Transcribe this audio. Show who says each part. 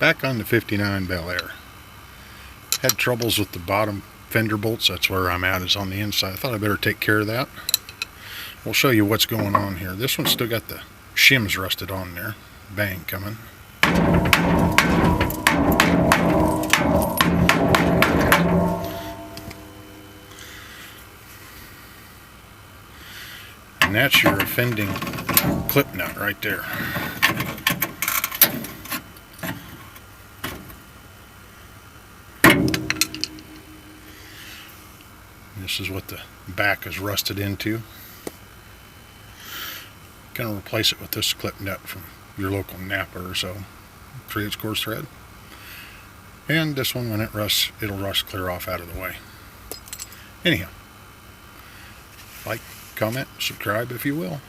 Speaker 1: Back on the 59 BelAir. Had troubles with the bottom fender bolts. That's where I'm at, is on the inside. I thought I better take care of that. We'll show you what's going on here. This one's still got the shims rusted on there. Bang coming. And that's your offending clip nut right there. This is what the back is rusted into. Gonna replace it with this clip nut from your local Napa or so, 3/8 course thread. And this one, when it rusts, it'll rust clear off out of the way. Anyhow, like, comment, subscribe if you will.